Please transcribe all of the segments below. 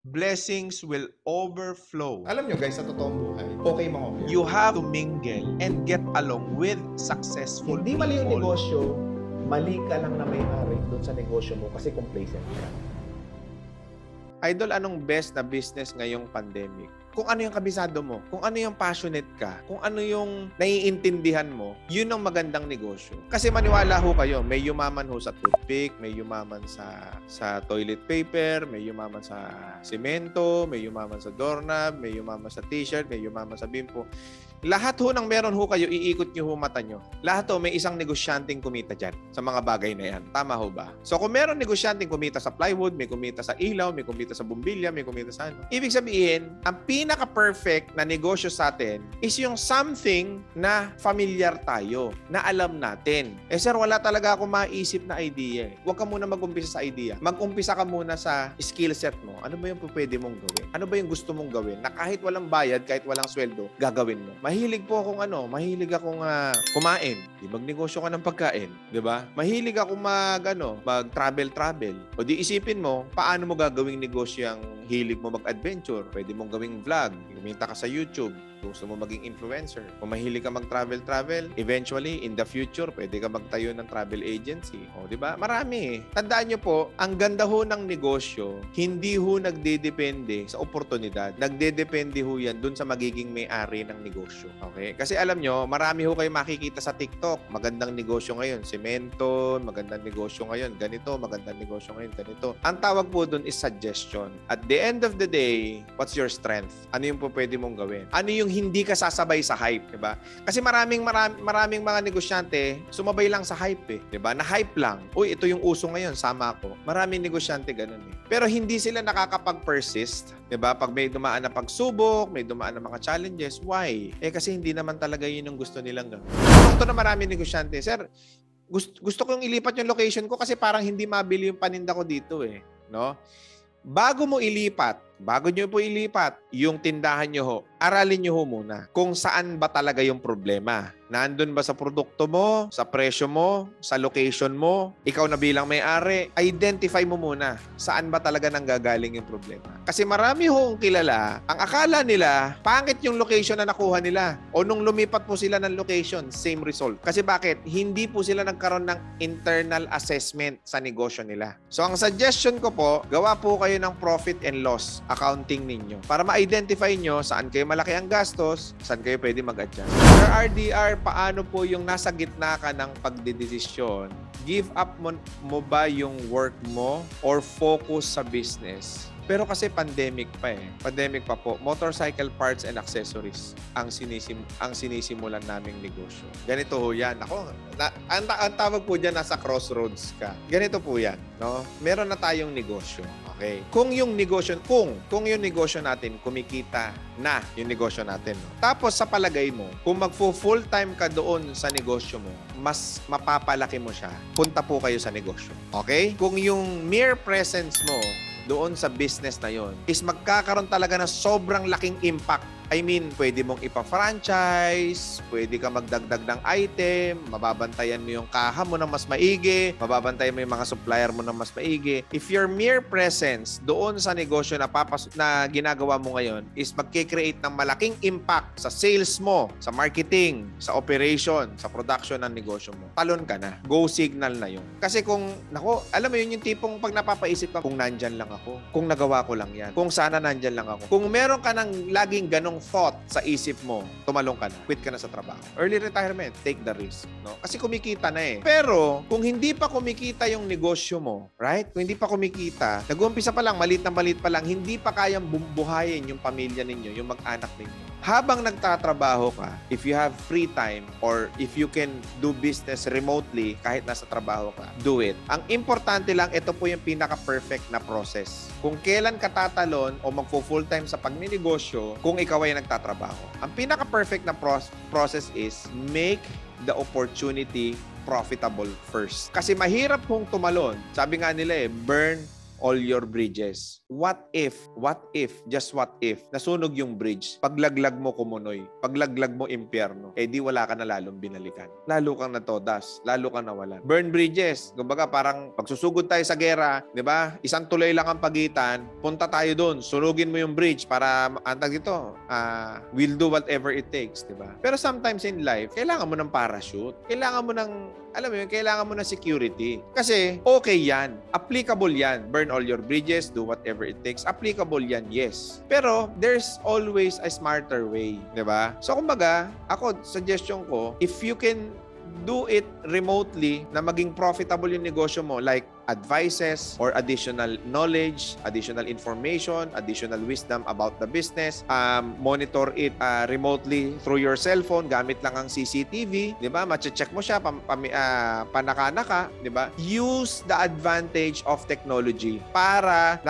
blessings will overflow. Alam nyo guys, sa totoong buhay, okay mangopya. You have to mingle and get along with successful Hindi people. mali yung negosyo, mali ka lang na may-ari doon sa negosyo mo kasi complacent ka. Idol, anong best na business ngayong pandemic? Kung ano yung kabisado mo, kung ano yung passionate ka, kung ano yung naiintindihan mo, yun ang magandang negosyo. Kasi maniwala ho kayo, may yumaman ho sa toothpick, may yumaman sa toilet paper, may yumaman sa semento, may yumaman sa doorknob, may yumaman sa t-shirt, may yumaman sa bimpo. Lahat ho ng meron ho kayo, iikot nyo ho mata nyo. Lahat ho, may isang negosyanteng kumita dyan sa mga bagay na yan. Tama ho ba? So kung meron negosyanteng kumita sa plywood, may kumita sa ilaw, may kumita sa bumbilya, may kumita sa ano. Ibig sabihin, ang pinaka-perfect na negosyo sa atin is yung something na familiar tayo, na alam natin. Eh sir, wala talaga ako maisip na idea. Huwag ka muna mag-umpisa sa idea. Mag-umpisa ka muna sa skill set mo. Ano ba yung pwede mong gawin? Ano ba yung gusto mong gawin? Na kahit walang bayad, kahit walang sweldo, gagawin mo. Mahilig po akong mahilig akong kumain. Di magnegosyo ka ng pagkain, di ba? Mahilig akong mag-travel. O di isipin mo, paano mo gagawing negosyo ang hilig mo mag-adventure? Pwede mong gawing vlog, kumita ka sa YouTube, gusto mo maging influencer. Kung mahilig ka mag-travel, eventually, in the future, pwede ka magtayo ng travel agency. O, di ba? Marami. Tandaan nyo po, ang ganda ho ng negosyo, hindi ho nagdedepende sa oportunidad. Nagdedepende ho yan dun sa magiging may-ari ng negosyo. Okay? Kasi alam nyo, marami ho kayo makikita sa TikTok. Magandang negosyo ngayon, semento, magandang negosyo ngayon, ganito, magandang negosyo ngayon, ganito. Ang tawag po dun is suggestion. At the end of the day, what's your strength? Ano yung po pwede mong gawin? Ano yung hindi ka sasabay sa hype, 'di ba? Kasi maraming mga negosyante sumabay lang sa hype, 'di ba? Na hype lang. Uy, ito yung uso ngayon, sama ako. Maraming negosyante ganun eh. Pero hindi sila nakakapag-persist, 'di ba? Pag may dumaan na pagsubok, may dumaan na mga challenges, why? Eh kasi hindi naman talaga 'yun yung gusto nilang gawin. Ito na maraming negosyante, sir. Gusto kong ilipat yung location ko kasi parang hindi mabili yung paninda ko dito eh, no? Bago nyo po ilipat yung tindahan nyo ho, aralin nyo ho muna kung saan ba talaga yung problema. Nandun ba sa produkto mo, sa presyo mo, sa location mo, ikaw na bilang may-ari, identify mo muna saan ba talaga nanggagaling yung problema. Kasi marami hong kilala, ang akala nila, pangit yung location na nakuha nila. O nung lumipat po sila ng location, same result. Kasi bakit? Hindi po sila nagkaroon ng internal assessment sa negosyo nila. So ang suggestion ko po, gawa po kayo ng profit and loss accounting ninyo para ma-identify nyo saan kayo malaki ang gastos, saan kayo pwede mag-adjust. Sir RDR, paano po yung nasa gitna ka ng pagdedesisyon? Give up mo ba yung work mo or focus sa business? Pero kasi pandemic pa eh. Pandemic pa po. Motorcycle parts and accessories ang sinisimulan naming negosyo. Ganito ho yan. Ang tawag po dyan, nasa crossroads ka. Ganito po yan. No? Meron na tayong negosyo. Okay? Kung yung yung negosyo natin, kumikita na yung negosyo natin. No? Tapos sa palagay mo, kung magfo-full time ka doon sa negosyo mo, mas mapapalaki mo siya, punta po kayo sa negosyo. Okay? Kung yung mere presence mo doon sa business na yon is magkakaroon talaga ng sobrang laking impact. I mean, pwede mong ipa-franchise, pwede ka magdagdag ng item, mababantayan mo yung kaha mo ng mas maigi, mababantayan mo yung mga supplier mo ng mas maigi. If your mere presence doon sa negosyo na ginagawa mo ngayon is magkikreate ng malaking impact sa sales mo, sa marketing, sa operation, sa production ng negosyo mo, talon ka na. Go signal na yun. Kasi alam mo yun yung tipong pag napapaisip ka, kung nandyan lang ako, kung nagawa ko lang yan, kung sana nandyan lang ako. Kung meron ka ng laging ganong thought sa isip mo, tumalong ka na, quit ka na sa trabaho. Early retirement, take the risk. No? Kasi kumikita na eh. Pero, kung hindi pa kumikita yung negosyo mo, right? Kung hindi pa kumikita, nag-uumpisa pa lang, maliit pa lang, hindi pa kayang buhayin yung pamilya ninyo, yung mag-anak ninyo. Habang nagtatrabaho ka, if you have free time or if you can do business remotely kahit nasa trabaho ka, do it. Ang importante lang, ito po yung pinaka-perfect na process. Kung kailan ka tatalon o magfo-full time sa pagninegosyo, kung ikaw ay nagtatrabaho. Ang pinaka-perfect na process is make the opportunity profitable first. Kasi mahirap kung tumalon. Sabi nga nila burn all your bridges. What if, just what if, nasunog yung bridge, paglaglag mo kumunoy, paglaglag mo impyerno, di wala ka na lalong binalikan. Lalo kang natodas, lalo kang nawalan. Burn bridges. Kumbaga parang pagsusugod tayo sa gera, di ba? Isang tulay lang ang pagitan, punta tayo doon, sunugin mo yung bridge para, antag ito, we'll do whatever it takes, di ba? Pero sometimes in life, kailangan mo ng parachute. Kailangan mo ng, alam mo yun, kailangan mo ng security. Kasi, okay yan. Applicable yan. Burn all your bridges, do whatever it takes. Applicable yan, yes. Pero, there's always a smarter way. Diba? So, kumbaga, ako, suggestion ko, if you can do it remotely na maging profitable yung negosyo mo, like advices or additional knowledge, additional information, additional wisdom about the business, monitor it remotely through your cellphone, gamit lang ang CCTV, di ba? Mache-check mo siya, panaka-naka, di ba? Use the advantage of technology para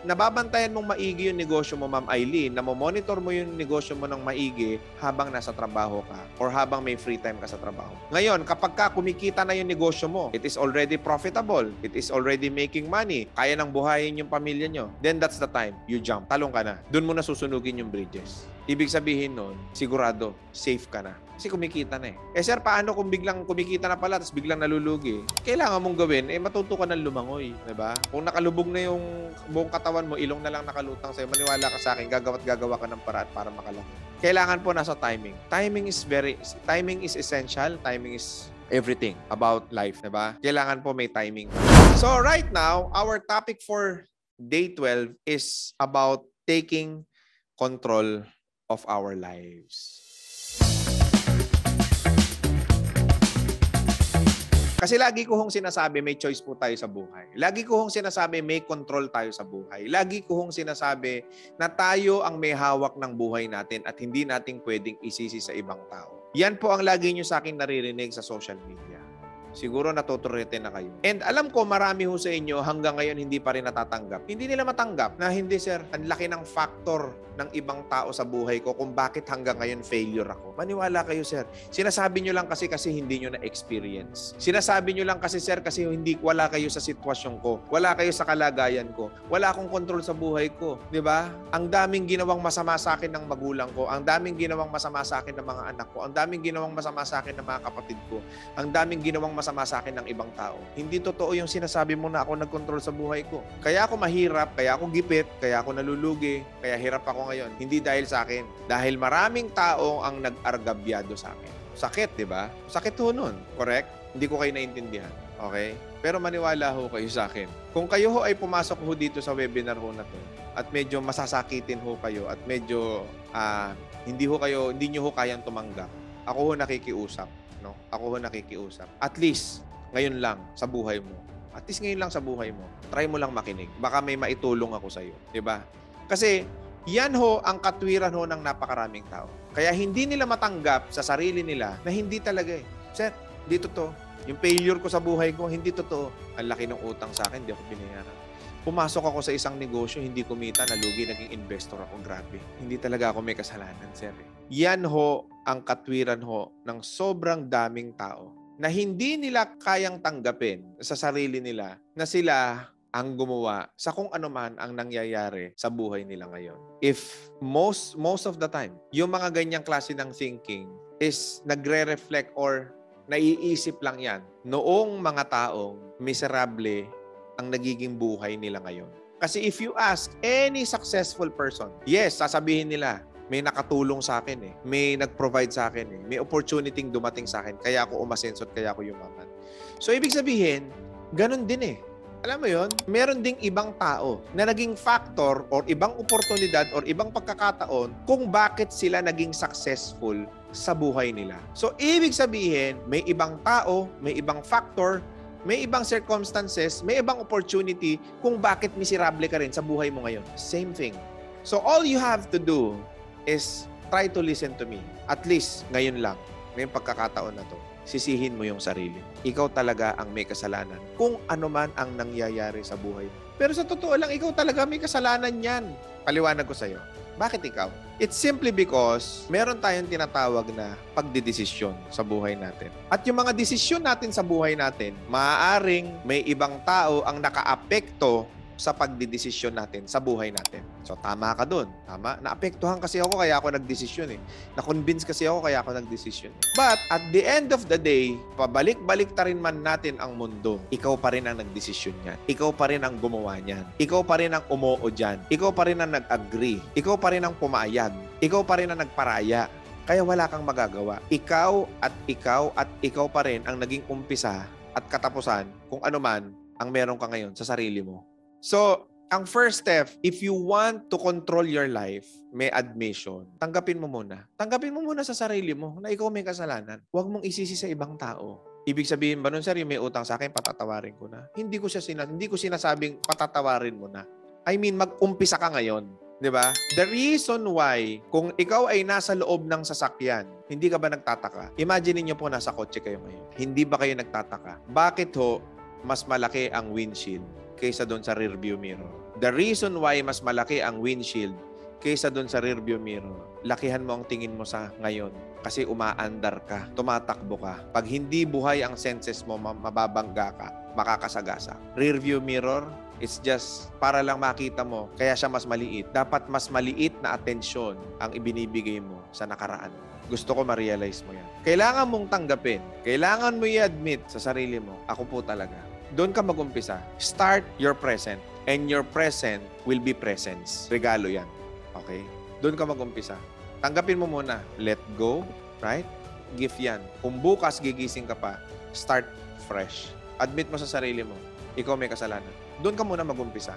nababantayan mong maigi yung negosyo mo, Ma'am Eileen, na monitor mo yung negosyo mo ng maigi habang nasa trabaho ka or habang may free time ka sa trabaho. Ngayon, kapag kumikita na yung negosyo mo, it is already profitable, it is already making money, kaya nang buhayin yung pamilya nyo, then that's the time you jump. Talong ka na. Doon mo na susunugin yung bridges. Ibig sabihin nun, sigurado, safe ka na. Kasi kumikita na eh. Sir, paano kung biglang kumikita na pala tapos biglang nalulugi? Kailangan mong gawin, matuto ka ng lumangoy. Diba? Kung nakalubog na yung buong katawan mo, ilong na lang nakalutang sa'yo, maniwala ka sa akin, gagawa ka ng paraan para makalangoy. Kailangan po nasa timing. Timing is essential. Timing is everything about life, diba? Kailangan po may timing. So right now, our topic for day 12 is about taking control of our lives. Kasi lagi ko hong sinasabi, may choice po tayo sa buhay. Lagi ko hong sinasabi, may control tayo sa buhay. Lagi ko hong sinasabi na tayo ang may hawak ng buhay natin at hindi natin pwedeng isisi sa ibang tao. Yan po ang lagi nyo sa akin naririnig sa social media. Siguro natuturete na kayo. And alam ko marami ho sa inyo hanggang ngayon hindi pa rin natatanggap. Hindi nila matanggap na hindi sir, ang laki ng factor ng ibang tao sa buhay ko kung bakit hanggang ngayon failure ako. Maniwala kayo sir. Sinasabi nyo lang kasi hindi nyo na-experience. Sinasabi nyo lang kasi sir kasi wala kayo sa sitwasyon ko. Wala kayo sa kalagayan ko. Wala akong control sa buhay ko. Diba? Ang daming ginawang masama sa akin ng magulang ko. Ang daming ginawang masama sa akin ng mga anak ko. Ang daming ginawang masama sa akin ng mga kapatid ko. Ang daming ginawang masama sa akin ng ibang tao. Hindi totoo yung sinasabi mo na ako nag-control sa buhay ko. Kaya ako mahirap, kaya ako gipit, kaya ako nalulugi, kaya hirap ako ngayon. Hindi dahil sa akin. Dahil maraming tao ang nag-argabyado sa akin. Sakit, di ba? Sakit ho nun. Correct? Hindi ko kayo naintindihan. Okay? Pero maniwala ho kayo sa akin. Kung kayo ho ay pumasok ho dito sa webinar ho na to at medyo masasakitin ho kayo at medyo hindi nyo ho kayang tumanggap, ako ho nakikiusap. No? Ako ho nakikiusap. At least, ngayon lang sa buhay mo. At least ngayon lang sa buhay mo. Try mo lang makinig. Baka may maitulong ako sa iyo. Diba? Kasi, yan ho ang katwiran ho ng napakaraming tao. Kaya hindi nila matanggap sa sarili nila na hindi talaga eh. Sir, hindi totoo. Yung failure ko sa buhay ko, hindi totoo. Ang laki ng utang sa akin, hindi ako binayaran. Pumasok ako sa isang negosyo, hindi kumita, nalugi, naging investor ako. Grabe. Hindi talaga ako may kasalanan, sir. Yan ho ang katwiran ho ng sobrang daming tao na hindi nila kayang tanggapin sa sarili nila na sila ang gumawa sa kung ano man ang nangyayari sa buhay nila ngayon. If most of the time, yung mga ganyang klase ng thinking is nagre-reflect or naiisip lang yan noong mga taong miserable ang nagiging buhay nila ngayon. Kasi if you ask any successful person, yes, sasabihin nila, may nakatulong sa akin eh. May nag-provide sa akin eh. May opportunity dumating sa akin. Kaya ako umasenso at kaya ako yumaman. So, ibig sabihin, ganun din eh. Alam mo yon, meron ding ibang tao na naging factor or ibang oportunidad or ibang pagkakataon kung bakit sila naging successful sa buhay nila. So, ibig sabihin, may ibang tao, may ibang factor, may ibang circumstances, may ibang opportunity kung bakit miserable ka rin sa buhay mo ngayon. Same thing. So, all you have to do is try to listen to me. At least, ngayon lang, ngayong pagkakataon na to, sisihin mo yung sarili. Ikaw talaga ang may kasalanan kung ano man ang nangyayari sa buhay mo. Pero sa totoo lang, ikaw talaga may kasalanan yan. Paliwanag ko sa'yo. Bakit ikaw? It's simply because meron tayong tinatawag na pagdidesisyon sa buhay natin. At yung mga desisyon natin sa buhay natin, maaaring may ibang tao ang nakaapekto sa pagdidesisyon natin sa buhay natin. So, tama ka dun. Tama. Naapektuhan kasi ako kaya ako nagdesisyon eh. Na-convince kasi ako kaya ako nagdesisyon. But, at the end of the day, pabalik-balik ta rin man natin ang mundo, ikaw pa rin ang nagdesisyon niyan. Ikaw pa rin ang gumawa niyan. Ikaw pa rin ang umuo dyan. Ikaw pa rin ang nag-agree. Ikaw pa rin ang pumayag. Ikaw pa rin ang nagparaya. Kaya wala kang magagawa. Ikaw at ikaw at ikaw pa rin ang naging umpisa at katapusan kung ano man ang meron ka ngayon sa sarili mo. So, ang first step, if you want to control your life, may admission. Tanggapin mo muna. Tanggapin mo muna sa sarili mo na ikaw may kasalanan. Huwag mong isisi sa ibang tao. Ibig sabihin ba nun, sir, yung may utang sa akin, patatawarin ko na. Hindi ko sinasabing patatawarin mo na. I mean, mag-umpisa ka ngayon. Diba? The reason why, kung ikaw ay nasa loob ng sasakyan, hindi ka ba nagtataka? Imagine niyo po nasa kotse kayo ngayon. Hindi ba kayo nagtataka? Bakit ho, mas malaki ang windshield kaysa doon sa rearview mirror? The reason why mas malaki ang windshield kaysa doon sa rearview mirror, lakihan mo ang tingin mo sa ngayon. Kasi umaandar ka, tumatakbo ka. Pag hindi buhay ang senses mo, mababangga ka, makakasagasa. Rearview mirror, it's just para lang makita mo, kaya siya mas maliit. Dapat mas maliit na atensyon ang ibinibigay mo sa nakaraan. Gusto ko ma-realize mo yan. Kailangan mong tanggapin. Kailangan mo i-admit sa sarili mo, ako po talaga. Doon ka mag-umpisa. Start your present. And your present will be presence. Regalo yan. Okay? Doon ka mag-umpisa. Tanggapin mo muna. Let go. Right? Gift yan. Kung bukas gigising ka pa, start fresh. Admit mo sa sarili mo, ikaw may kasalanan. Doon ka muna mag-umpisa.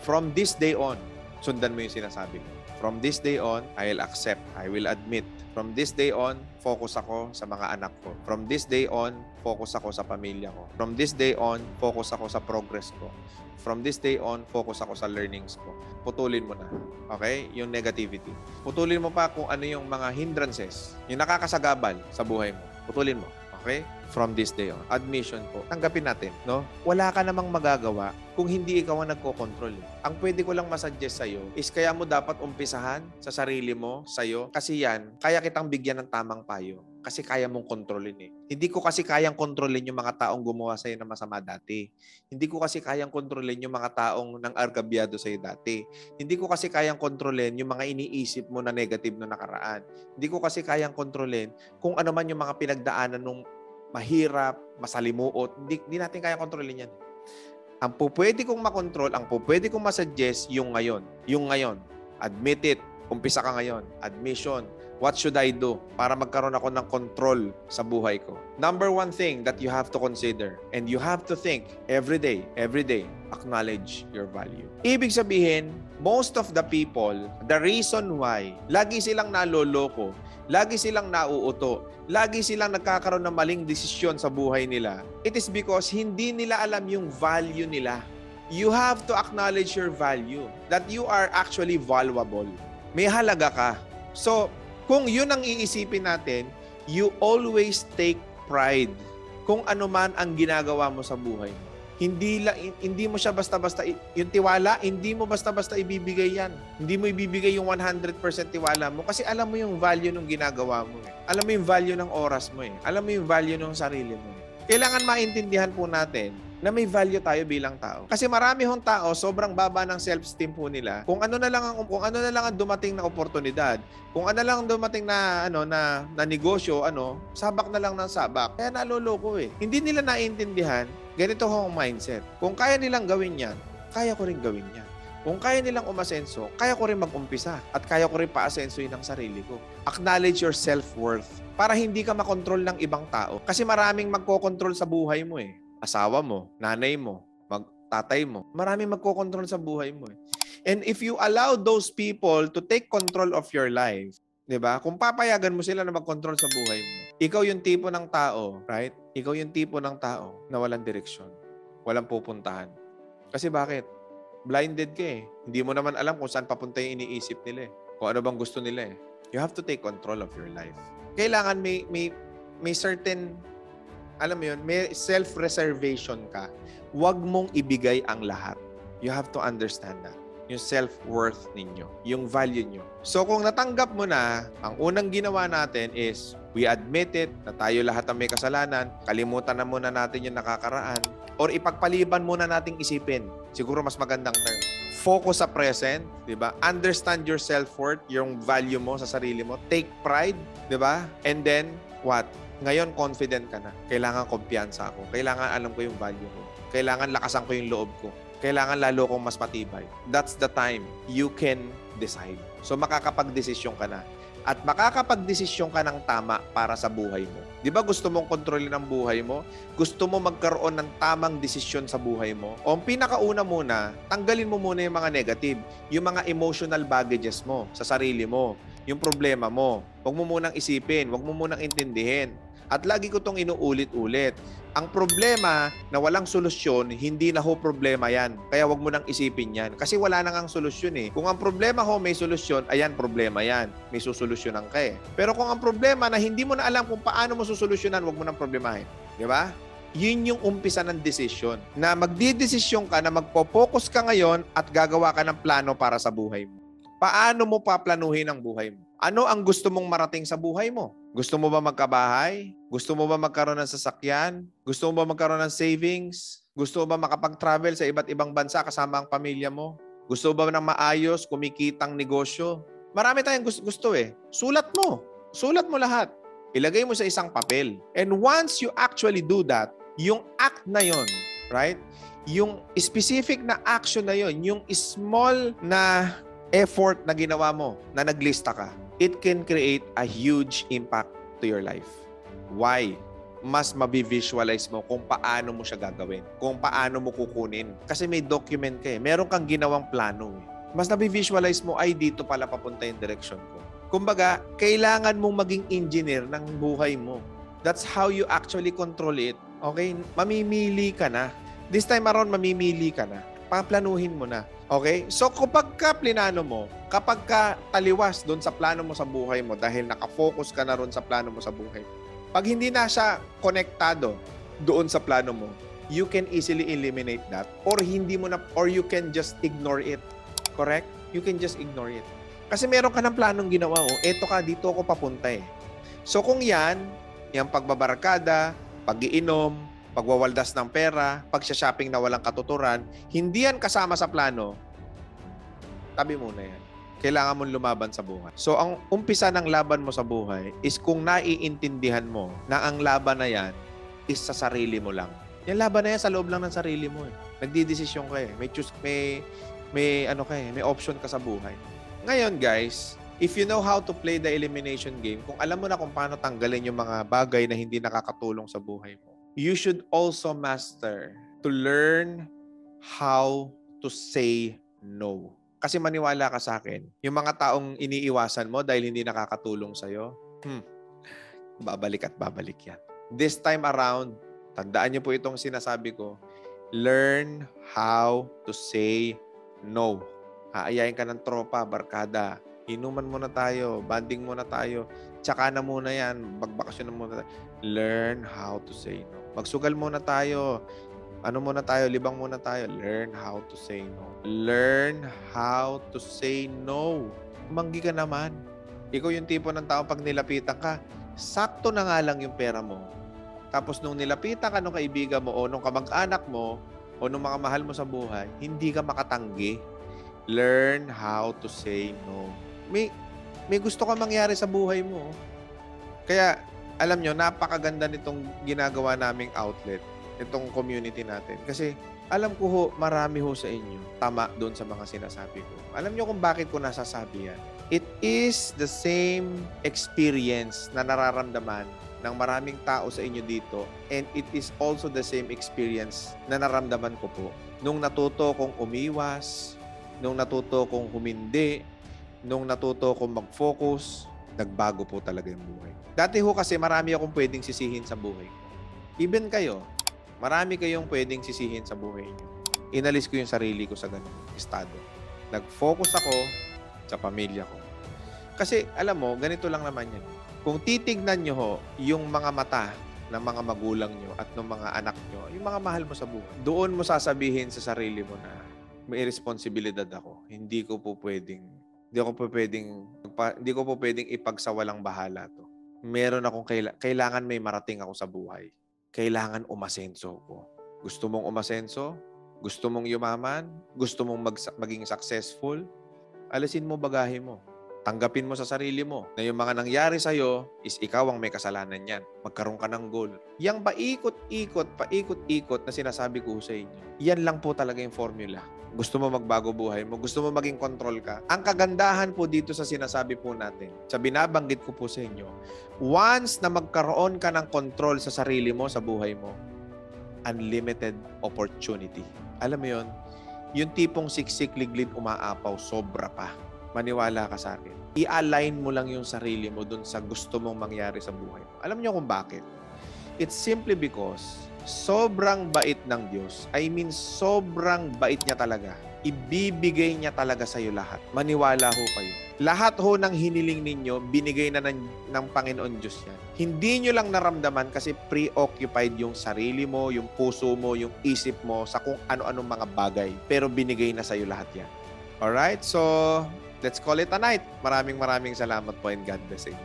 From this day on, sundan mo yung sinasabi ko. From this day on, I'll accept. I will admit. From this day on, focus ako sa mga anak ko. From this day on, focus ako sa pamilya ko. From this day on, focus ako sa progress ko. From this day on, focus ako sa learnings ko. Putulin mo na. Okay? Yung negativity. Putulin mo pa kung ano yung mga hindrances, yung nakakasagabal sa buhay mo. Putulin mo. Okay? From this day on. Admission po. Tanggapin natin, no? Wala ka namang magagawa kung hindi ikaw ang nagko-control. Ang pwede ko lang masuggest sa'yo is kaya mo dapat umpisahan sa sarili mo, sa'yo. Kasi yan, kaya kitang bigyan ng tamang payo. Kasi kaya mong kontrolin eh. Hindi ko kasi kayang kontrolin yung mga taong gumawa sa'yo ng masama dati. Hindi ko kasi kayang kontrolin yung mga taong nang argabyado sa'yo dati. Hindi ko kasi kayang kontrolin yung mga iniisip mo na negative na nakaraan. Hindi ko kasi kayang kontrolin kung ano man yung mga pinagdaanan nung mahirap, masalimuot. Hindi natin kaya kontrolin yan. Ang pwede kong makontrol, ang pwede kong masuggest yung ngayon. Yung ngayon. Admit it. Umpisa ka ngayon. Admission. What should I do para magkaroon ako ng control sa buhay ko? Number one thing that you have to consider and you have to think every day, acknowledge your value. Ibig sabihin, most of the people, the reason why lagi silang naloloko, lagi silang nauuto, lagi silang nagkakaroon ng maling desisyon sa buhay nila, it is because hindi nila alam yung value nila. You have to acknowledge your value, that you are actually valuable. May halaga ka. So, kung yun ang iisipin natin, you always take pride kung ano man ang ginagawa mo sa buhay mo. Hindi mo siya basta-basta, yung tiwala, hindi mo basta-basta ibibigay yan. Hindi mo ibibigay yung 100% tiwala mo kasi alam mo yung value ng ginagawa mo. Alam mo yung value ng oras mo. Alam mo yung value ng sarili mo. Kailangan maintindihan po natin na may value tayo bilang tao. Kasi marami hong tao, sobrang baba ng self-esteem po nila. Kung ano na lang ang dumating na oportunidad, kung ano lang dumating na na negosyo, sabak na lang ng sabak. Kaya naloloko eh. Hindi nila naiintindihan, ganito hong mindset. Kung kaya nilang gawin yan, kaya ko rin gawin yan. Kung kaya nilang umasenso, kaya ko rin mag-umpisa at kaya ko rin paasensoin ang sarili ko. Acknowledge your self-worth para hindi ka makontrol ng ibang tao. Kasi maraming magkokontrol sa buhay mo eh. Asawa mo, nanay mo, tatay mo. Maraming magkokontrol sa buhay mo eh. And if you allow those people to take control of your life, 'di ba? Kung papayagan mo sila na mag-control sa buhay mo, ikaw yung tipo ng tao, right? Ikaw yung tipo ng tao na walang direksyon, walang pupuntahan. Kasi bakit? Blinded ka eh. Hindi mo naman alam kung saan papunta yung iniisip nila eh. Kung ano bang gusto nila eh. You have to take control of your life. Kailangan may certain, alam mo yun, may self-reservation ka. Huwag mong ibigay ang lahat. You have to understand that. Yung self-worth ninyo. Yung value nyo. So kung natanggap mo na, ang unang ginawa natin is, we admit it, na tayo lahat ang may kasalanan, kalimutan na muna natin yung nakakaraan, or ipagpaliban muna nating isipin Siguro mas magandang term. Focus sa present, di ba? Understand your self-worth, yung value mo sa sarili mo. Take pride, di ba? And then, what? Ngayon, confident ka na. Kailangan kumpiyansa ako. Kailangan alam ko yung value ko. Kailangan lakasan ko yung loob ko. Kailangan lalo kong mas matibay. That's the time you can decide. So, makakapag-desisyon ka na. At makakapag-desisyon ka ng tama para sa buhay mo. Di ba gusto mong kontrolin ang buhay mo? Gusto mo magkaroon ng tamang desisyon sa buhay mo? O ang pinakauna muna, tanggalin mo muna yung mga negative, yung mga emotional baggages mo sa sarili mo, yung problema mo. Huwag mo munang isipin, huwag mo munang intindihin. At lagi ko itong inuulit-ulit. Ang problema na walang solusyon, hindi na ho problema yan. Kaya wag mo nang isipin yan. Kasi wala nang ang solusyon eh. Kung ang problema ho may solusyon, ayan, problema yan. May susolusyonan ka eh. Pero kung ang problema na hindi mo na alam kung paano mo susolusyonan, wag mo nang problemahin. Di ba? Yun yung umpisa ng desisyon. Na magdidesisyon ka na magpo-focus ka ngayon at gagawa ka ng plano para sa buhay mo. Paano mo paplanuhin ang buhay mo? Ano ang gusto mong marating sa buhay mo? Gusto mo ba magkabahay? Gusto mo ba magkaroon ng sasakyan? Gusto mo ba magkaroon ng savings? Gusto mo ba makapag-travel sa iba't ibang bansa kasama ang pamilya mo? Gusto mo ba ng maayos, kumikitang negosyo? Marami tayong gusto eh. Sulat mo. Sulat mo lahat. Ilagay mo sa isang papel. And once you actually do that, yung act na yon, right? Yung specific na action na yon, yung small na effort na ginawa mo, na naglista ka, it can create a huge impact to your life. Why? Mas mabivisualize mo kung paano mo siya gagawin, kung paano mo kukunin. Kasi may document ka eh. Meron kang ginawang plano eh. Mas nabivisualize mo, ay dito pala papunta yung direction ko. Kumbaga, kailangan mong maging engineer ng buhay mo. That's how you actually control it. Okay? Mamimili ka na. This time around, mamimili ka na. Paplanuhin mo na. Okay? So, kapag ka plinano mo, kapag ka taliwas doon sa plano mo sa buhay mo dahil nakafocus ka na ron sa plano mo sa buhay mo, pag hindi na siya konektado doon sa plano mo, you can easily eliminate that or hindi mo na, or you can just ignore it. Correct? You can just ignore it. Kasi meron ka ng planong ginawa, oh, eto ka, dito ako papunta eh. So, kung yung pagbabarkada, pag-iinom, pagwawaldas ng pera, pagsha-shopping na walang katuturan, hindi yan kasama sa plano, tabi muna yan. Kailangan mong lumaban sa buhay. So, ang umpisa ng laban mo sa buhay is kung naiintindihan mo na ang laban na yan is sa sarili mo lang. Yung laban na yan sa loob lang ng sarili mo eh. Nagdidesisyon ka eh. May option ka sa buhay. Ngayon guys, if you know how to play the elimination game, kung alam mo na kung paano tanggalin yung mga bagay na hindi nakakatulong sa buhay mo, you should also master to learn how to say no. Kasi maniwala ka sa akin, yung mga taong iniiwasan mo dahil hindi nakakatulong sa'yo, babalik at babalik yan. This time around, tandaan niyo po itong sinasabi ko, learn how to say no. Aayain ka ng tropa, barkada, inuman muna tayo, banding muna tayo, tsaka na muna yan, magbakasyon na muna tayo. Learn how to say no. Magsugal muna tayo. Libang muna tayo. Learn how to say no. Learn how to say no. Manggi ka naman. Ikaw yung tipo ng tao pag nilapitan ka, sakto na nga lang yung pera mo. Tapos nung nilapitan ka nung kaibigan mo o nung kamag-anak mo o nung mga mahal mo sa buhay, hindi ka makatanggi. Learn how to say no. May gusto ka mangyari sa buhay mo. Kaya, alam nyo, napakaganda nitong ginagawa naming outlet, itong community natin. Kasi, alam ko ho, marami ho sa inyo tama doon sa mga sinasabi ko. Alam nyo kung bakit ko nasasabi yan? It is the same experience na nararamdaman ng maraming tao sa inyo dito, and it is also the same experience na naramdaman ko po. Nung natuto kong umiwas, nung natuto kong humindi, nung natuto kong mag-focus, nagbago po talaga yung buhay. Dati ho kasi marami akong pwedeng sisihin sa buhay ko. Even kayo, marami kayong pwedeng sisihin sa buhay niyo. Inalis ko yung sarili ko sa ganung estado. Nag-focus ako sa pamilya ko. Kasi alam mo, ganito lang naman yan. Kung titignan nyo ho, yung mga mata ng mga magulang nyo at ng mga anak nyo, yung mga mahal mo sa buhay, doon mo sasabihin sa sarili mo na may responsibilidad ako. Hindi ko po pwedeng ipagsawalang bahala to. Meron akong kailangan may marating ako sa buhay. Kailangan umasenso ko. Gusto mong umasenso? Gusto mong yumaman? Gusto mong maging successful? Alisin mo bagahe mo. Tanggapin mo sa sarili mo na yung mga nangyari sa'yo is ikaw ang may kasalanan yan. Magkaroon ka ng goal. Yang paikot-ikot na sinasabi ko sa inyo, yan lang po talaga yung formula. Gusto mo magbago buhay mo, gusto mo maging control ka. Ang kagandahan po dito sa sinasabi po natin, sa binabanggit ko po sa inyo, once na magkaroon ka ng control sa sarili mo, sa buhay mo, unlimited opportunity. Alam mo yun? Yung tipong siksik, liglid, umaapaw, sobra pa. Maniwala ka sa akin. I-align mo lang yung sarili mo dun sa gusto mong mangyari sa buhay mo. Alam niyo kung bakit? It's simply because sobrang bait ng Diyos. I mean, sobrang bait niya talaga. Ibibigay niya talaga sa iyo lahat. Maniwala ho kayo. Lahat ho ng hiniling ninyo, binigay na ng Panginoon Diyos yan. Hindi nyo lang naramdaman kasi preoccupied yung sarili mo, yung puso mo, yung isip mo sa kung ano-anong mga bagay. Pero binigay na sa iyo lahat yan. Alright? So, let's call it a night. Maraming salamat po and God bless you.